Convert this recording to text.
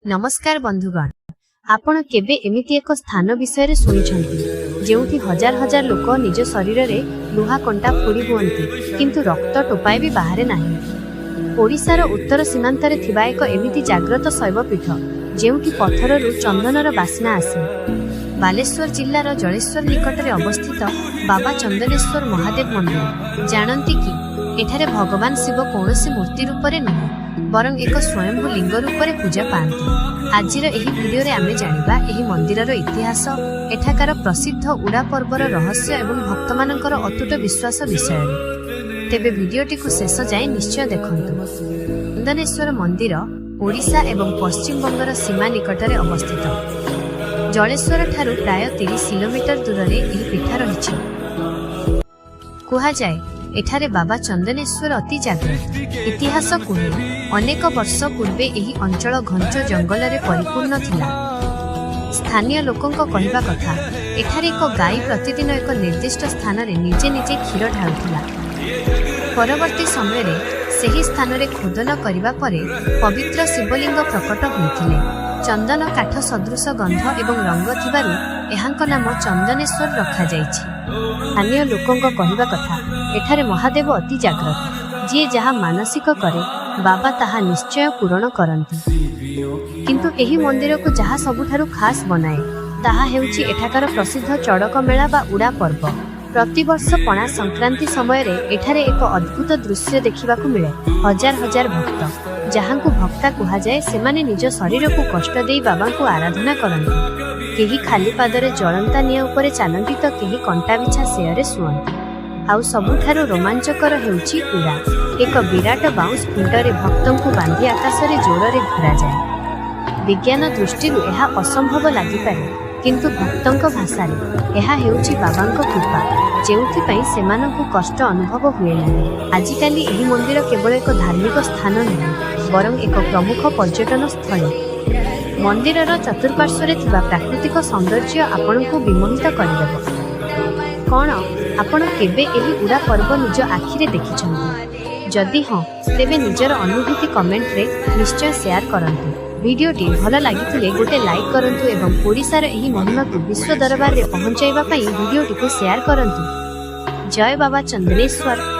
नमस्कार बंधुगण, आपण केबे एमिति एक स्थान विषय शुणिछंती जेउठी हजार हजार लोक निज शरीर रे लुहा कंटा फोड़ी हुअंती किंतु रक्त टोपाए भी बाहरे नाही। ओडिशार उत्तर सीमांतरे थिबा एक एमिति जाग्रत शैवपीठ जेउठी पत्थररू चंदनर बास्ना आसे। बालेश्वर जिल्लार जलेश्वर निकटरे अवस्थित बाबा चंदनेश्वर महादेव मंदिर। जानती कि एठारे भगवान शिव कौनसी मूर्ति रूपरे नुहे बरं एक स्वयंभू लिंग रूपरे पूजा पाती। आजिर एही वीडियो रे आमे जानिबा एही मंदिरर इतिहास, एठाकार प्रसिद्ध उड़ा पर्वर रहस्य एवं भक्तमानकर अतुट विश्वास विषय रे। तेबे वीडियोटी को शेष जाए निश्चय देखंतु। चंदनेश्वर मंदिर ओडिशा एवं पश्चिम बंगर सीमा निकटरे अवस्थित। जलेश्वर ठारू प्राय 30 किलोमीटर दूर रे एही पीठ रहिछि। कुहा जाए एठारे बाबा चंदनेश्वर अति जाग्रत। इतिहास कुहे अनेक वर्ष पूर्वे एही अंचल घंच जंगल रे परिपूर्ण थिला। स्थानीय लोकंक कहिबा कथा एठारे एक गाई प्रतिदिन एक निर्दिष्ट स्थान रे निजे निजे क्षीर ढाळुथिला। परवर्ती समय रे सेही स्थान रे खोदन करिबा परे पवित्र शिवलिंग प्रकट होइथिले। चंदन काठ सदृश गंध एवं रंग थिबारु एहांक नाम चंदनेश्वर रखा जाइछि। स्थानीय लोकंक कहिबा कथा एठारे महादेव अति जाग्रत। जी जहा मानसिक करे बाबा ताहा निश्चय पूरण करंती। किंतु एही मंदिर को जहा सबुठारु खास बनाए ताहा हेउछि एठाकार प्रसिद्ध चड़क मेला बा उड़ा पर्व। प्रतिवर्ष पणा संक्रांति समय रे एठारे एक अद्भुत दृश्य देखिबाकू मिले। हजार हजार भक्त जहांकू भक्ता कुहा जाए सेमाने निज शरीर को कष्ट देई बाबा को आराधना करंती। केही खाली पादरे जळंता निया उपरे चालंती तो केही कंटा बिछा सेयरे सुअंती। आउ सबुठारु रोमांचकर हेउछि उड़ा। एक विराट बाउंस खुंटरे भक्तंकु बांधी आकाशरे जोररे घुरा जाए। विज्ञान दृष्टिरु एहा असंभव लागिपारे किंतु भक्तंक भाषारे एहा हेउछि बाबांक कृपा जेउथि पई सेमानंकु कष्ट अनुभव हुए नाही। आजिकाली एही मंदिर केवल एक धार्मिक स्थान नहीं बरं एक प्रमुख पर्यटन स्थल। मंदिरर चतुर्पार्श्वरे थिबा प्राकृतिक सौंदर्य आपणकु विमोहित करिदेब। कौन आपण केबे एही उड़ा पर्व निज आखिरे देखिछन्ती? जदि हाँ तेबे निजर अनुभूति कमेंट रे निश्चय शेयर करंतु। वीडियोटी भल लागिथिले गोटे लाइक करंतु एवं ओडिशार एही महिमा को विश्व दरबार रे पहुंचाइबा पई वीडियोटी को शेयर करंतु। जय बाबा चंदनेश्वर।